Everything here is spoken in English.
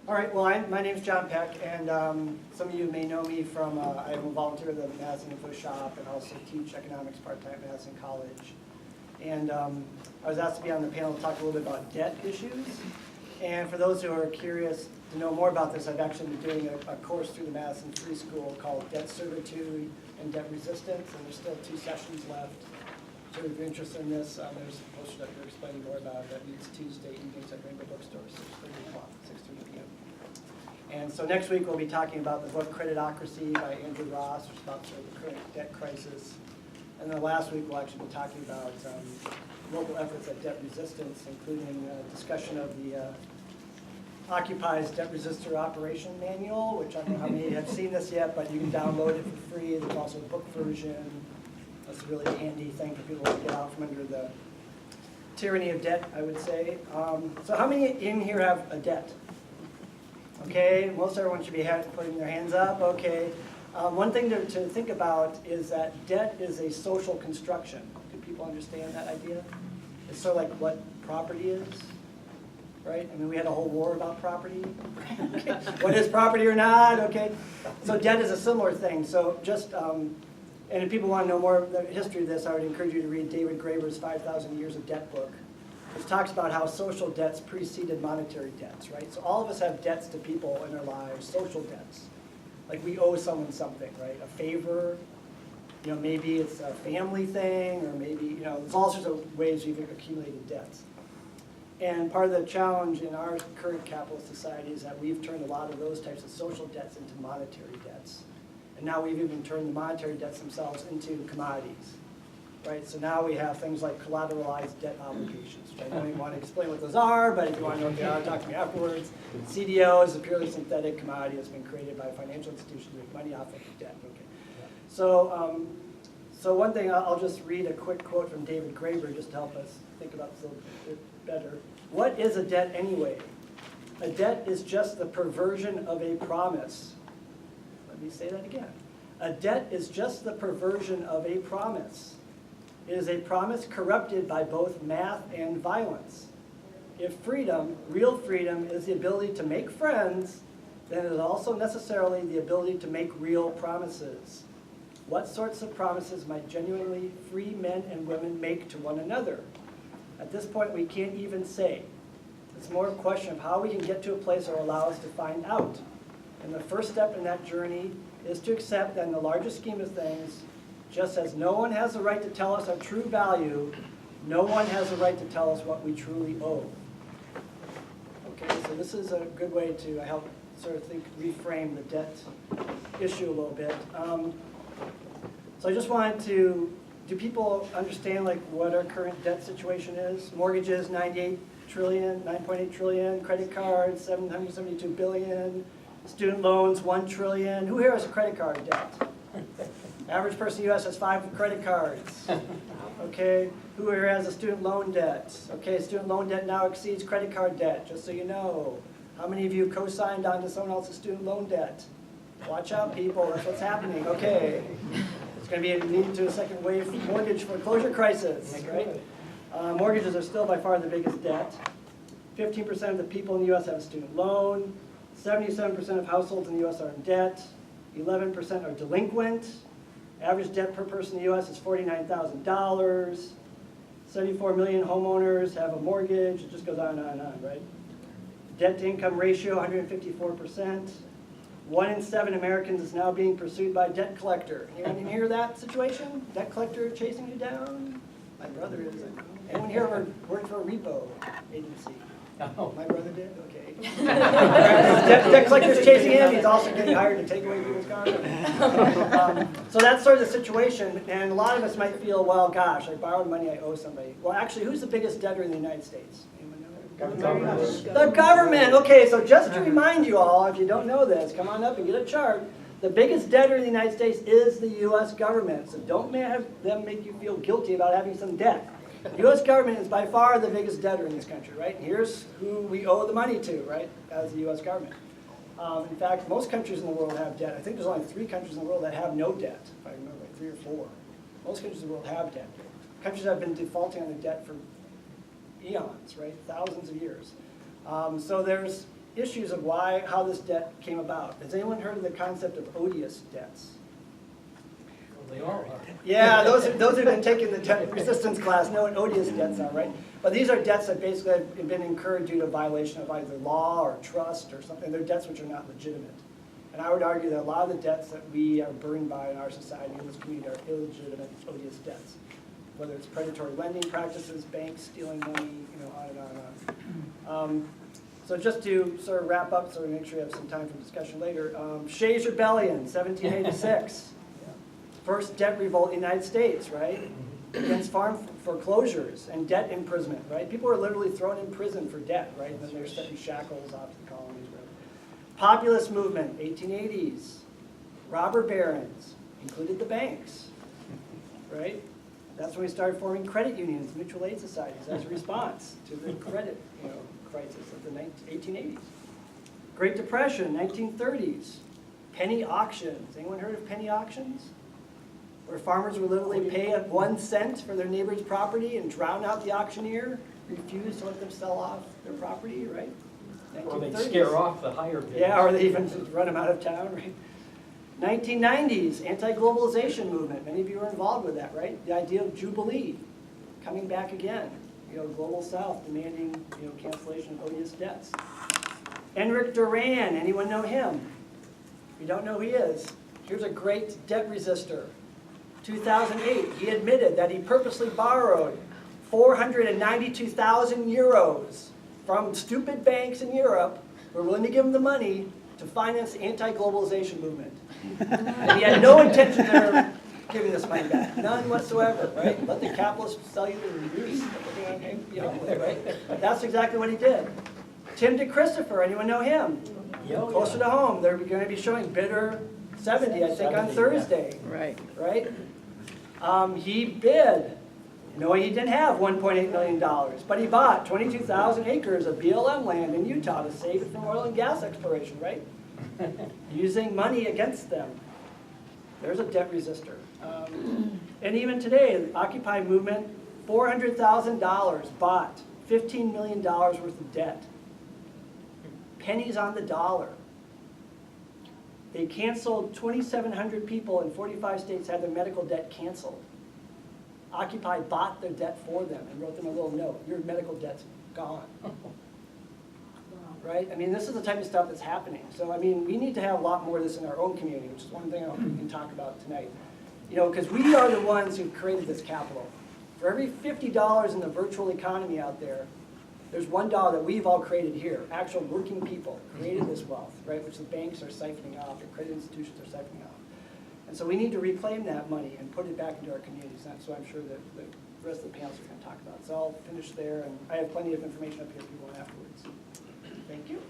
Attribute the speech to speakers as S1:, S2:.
S1: All right, well, my name's John Peck, and some of you may know me from, I'm a volunteer at the Madison Info Shop and also teach economics part-time at Madison College. And I was asked to be on the panel to talk a little bit about debt issues. And for those who are curious to know more about this, I've actually been doing a course through the Madison Free School called Debt Servitude and Debt Resistance, and there's still 2 sessions left. So if you're interested in this, there's a poster up here explaining more about it. That meets Tuesday evenings at Rainbow Bookstore, 6:30 o'clock, 6:30 p.m. And so next week we'll be talking about the book Creditocracy by Andrew Ross, which is about sort of the current debt crisis. And then last week we'll actually be talking about local efforts at debt resistance, including discussion of the Occupy's Debt Resistor Operation Manual, which I don't know how many have seen this yet, but you can download it for free. There's also a book version. That's a really handy thing for people to get out from under the tyranny of debt, I would say. So how many in here have a debt? Okay, most everyone should be putting their hands up. Okay. One thing to think about is that debt is a social construction. Do people understand that idea? It's sort of like what property is, right? I mean, we had a whole war about property. Okay. What is property or not? Okay. So debt is a similar thing. So just, and if people want to know more of the history of this, I would encourage you to read David Graeber's 5,000 Years of Debt book, which talks about how social debts preceded monetary debts, right? So all of us have debts to people in our lives, social debts. Like we owe someone something, right? A favor, you know, maybe it's a family thing, or maybe, you know, there's all sorts of ways we've accumulated debts. And part of the challenge in our current capitalist society is that we've turned a lot of those types of social debts into monetary debts. And now we've even turned the monetary debts themselves into commodities, right? So now we have things like collateralized debt obligations, which I don't even want to explain what those are, but if you want to know what they are, talk to me afterwards. CDO is a purely synthetic commodity that's been created by a financial institution to make money off of debt. Okay. So, so one thing, I'll just read a quick quote from David Graeber just to help us think about this a little bit better. What is a debt anyway? A debt is just the perversion of a promise. Let me say that again. A debt is just the perversion of a promise. It is a promise corrupted by both math and violence. If freedom, real freedom, is the ability to make friends, then it is also necessarily the ability to make real promises. What sorts of promises might genuinely free men and women make to one another? At this point, we can't even say. It's more a question of how we can get to a place that will allow us to find out. And the first step in that journey is to accept that in the larger scheme of things, just as no one has the right to tell us our true value, no one has the right to tell us what we truly owe. Okay, so this is a good way to help sort of reframe the debt issue a little bit. So I just wanted to, do people understand like what our current debt situation is? Mortgages, 98 trillion, 9.8 trillion, credit cards, 772 billion, student loans, 1 trillion. Who here has a credit card debt? Average person in the U.S. has 5 credit cards. Okay, who here has a student loan debt? Okay, student loan debt now exceeds credit card debt, just so you know. How many of you co-signed onto someone else's student loan debt? Watch out, people, that's what's happening. Okay, it's going to be leading to a second wave mortgage foreclosure crisis, right? Mortgages are still by far the biggest debt. 15% of the people in the U.S. have a student loan. 77% of households in the U.S. are in debt. 11% are delinquent. Average debt per person in the U.S. is $49,000. 74 million homeowners have a mortgage. It just goes on and on and on, right? Debt to income ratio, 154%. 1 in 7 Americans is now being pursued by a debt collector. Anyone hear that situation? Debt collector chasing you down? My brother is. Anyone here ever worked for a repo agency?
S2: No.
S1: My brother did? Okay. Debt collector's chasing him. He's also getting hired to take away people's cars. So that's sort of the situation. And a lot of us might feel, well, gosh, I borrowed money, I owe somebody. Well, actually, who's the biggest debtor in the United States? Anyone know? The government. Okay, so just to remind you all, if you don't know this, come on up and get a chart. The biggest debtor in the United States is the U.S. government. So don't have them make you feel guilty about having some debt. The U.S. government is by far the biggest debtor in this country, right? And here's who we owe the money to, right, as the U.S. government. In fact, most countries in the world have debt. I think there's only 3 countries in the world that have no debt, if I remember, like 3 or 4. Most countries in the world have debt. Countries have been defaulting on their debt for eons, right, thousands of years. So there's issues of how this debt came about. Has anyone heard of the concept of odious debts?
S2: They all are.
S1: Yeah, those who've been taking the debt resistance class know what odious debts are, right? But these are debts that basically have been incurred due to violation of either law or trust or something. They're debts which are not legitimate. And I would argue that a lot of the debts that we are burdened by in our society, in this community, are illegitimate, odious debts. Whether it's predatory lending practices, banks stealing money, on and on and on. So just to sort of wrap up, so we make sure we have some time for discussion later. Shays Rebellion, 1786. First debt revolt in the United States, right? Against farm foreclosures and debt imprisonment, right? People were literally thrown in prison for debt, right? And then they were set in shackles off to the colonies, right? Populist movement, 1880s. Robber barons, included the banks, right? That's when we started forming credit unions, mutual aid societies as a response to the credit crisis of the 1880s. Great Depression, 1930s. Penny auctions. Anyone heard of penny auctions? Where farmers would literally pay 1 cent for their neighbor's property and drown out the auctioneer, refuse to let them sell off their property, right?
S2: Or they scare off the higher bidders.
S1: Yeah, or they even run them out of town, right? 1990s, anti-globalization movement. Many of you were involved with that, right? The idea of Jubilee, coming back again. Global South demanding, cancellation of odious debts. Enric Duran, anyone know him? If you don't know who he is, here's a great debt resistor. 2008, he admitted that he purposely borrowed 492,000 euros from stupid banks in Europe who were willing to give him the money to finance the anti-globalization movement. And he had no intention of giving this money back, none whatsoever, right? Let the capitalists sell you the news, right? That's exactly what he did. Tim DeChristopher, anyone know him? Closer to home, they're going to be showing Bidder 70, I think, on Thursday.
S3: Right.
S1: Right? He bid, knowing he didn't have $1.8 million, but he bought 22,000 acres of BLM land in Utah to save it from oil and gas exploration, right? Using money against them. There's a debt resistor. And even today, the Occupy movement, $400,000 bought $15 million worth of debt. Pennies on the dollar. They canceled 2,700 people in 45 states had their medical debt canceled. Occupy bought their debt for them and wrote them a little note. Your medical debt's gone. Right? I mean, this is the type of stuff that's happening. So, I mean, we need to have a lot more of this in our own community, which is one thing I hope we can talk about tonight. Because we are the ones who created this capital. For every $50 in the virtual economy out there, there's $1 that we've all created here. Actual working people created this wealth, right? Which the banks are siphoning off, the credit institutions are siphoning off. And so we need to reclaim that money and put it back into our communities. And so I'm sure that the rest of the panelists are going to talk about it. So I'll finish there, and I have plenty of information up here if you want afterwards. Thank you.